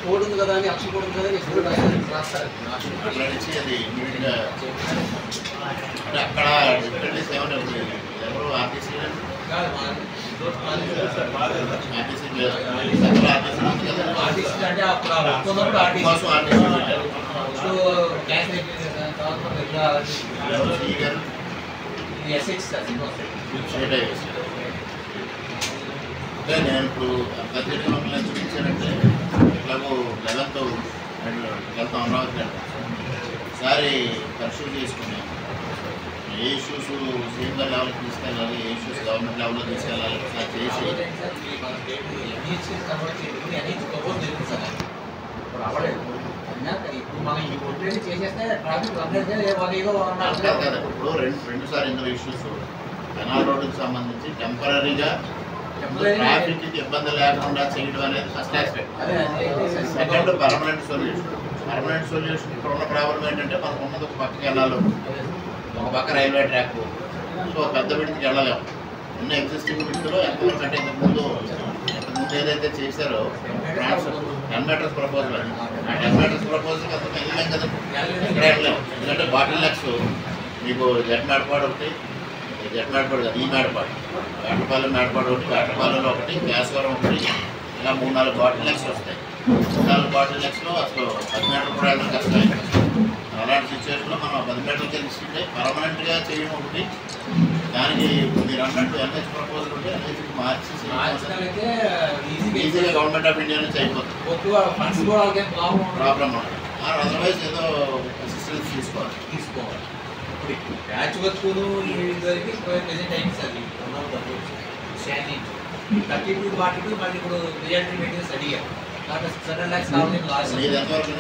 Code ఉంది కదా అని అక్షర కోడ్ ఉంది కదా అని రాస్తారు అట్లా నుంచి అది ఇమీడియట్గా అంటే అక్కడ డిఫరెంట్ ఏమైనా ఎవరు ఆర్టీసీ అంటే నేను ఇప్పుడు బడ్జెట్ మమ్మల్ని చూపించానంటే ఎట్లాగో 11th వెళ్తాం అమరావతి అంటే ఒకసారి కన్సల్ట్ చేసుకున్నాను ఏ ఇష్యూస్ సీఎం లెవెల్కి తీసుకెళ్ళాలి, ఏ ఇష్యూస్ గవర్నమెంట్ లెవెల్లో తీసుకెళ్ళాలి ఒకసారి చేసి ఇప్పుడు రెండు సార్లు ఇందులో ఇష్యూస్ కెనాల్ రోడ్డుకి సంబంధించి టెంపరీగా ట్రాఫిక్ ఇబ్బంది లేకుండా చేయడం అనేది first aspect. Second permanent solution ఇక్కడ ఉన్న ప్రాబ్లం ఏంటంటే మనకు ఉన్నది ఒక పక్కకి వెళ్ళాలి, ఒక పక్క రైల్వే ట్రాక్, సో పెద్ద విడికి వెళ్ళలేము. ఉన్న ఎగ్జిస్టింగ్ విడిలో ఎంతవరకు అంటే ఇంతకుముందు ఏదైతే చేశారో 10 మీటర్స్ ప్రపోజల్ అని ఆ 10 మీటర్స్ ప్రపోజల్ అంత వెళ్ళలేం కదా, ఎక్కడ వెళ్ళలేము. ఎందుకంటే బాటిల్ నెక్స్ మీకు జెట్ మేడపాడు ఒకటి, జెట్ మేడపాడు కాదు ఈ మేడపాడు, వేటపాలెం మేడపాడు ఒకటి, వేటపాలెంలో ఒకటి, గ్యాస్వరం ఒకటి, ఇలా 3-4 బాటిల్ నెక్స్ వస్తాయి. 4 బాటిల్ నెక్స్లో అసలు 10 మీటర్లు కూడా వెళ్ళడం కష్టం. అలాంటి సిచ్యువేషన్లో మనం 10 మీటర్లకి తీసుకుంటే పర్మనెంట్గా చేయడం ఒకటి, దానికి మీరు అన్నట్టు ఎన్హెచ్ ప్రపోజల్ ఉంటే ఎన్హెచ్కి మార్చి ఈజీగా గవర్నమెంట్ ఆఫ్ ఇండియా నుంచి అయిపోతుంది, ప్రాబ్లం ఉండదు. అదర్వైజ్ ఏదో అసిస్టెన్స్ తీసుకోవాలి. బ్యాచ్ వర్క్ ప్రెజెంట్ అయింది సార్ 32 42 మళ్ళీ ఇప్పుడు రియాలిటీ మెయింటెనెన్స్ అడిగారు. 7 lakhs కావాలి లాస్ట్. ఎంతవరకు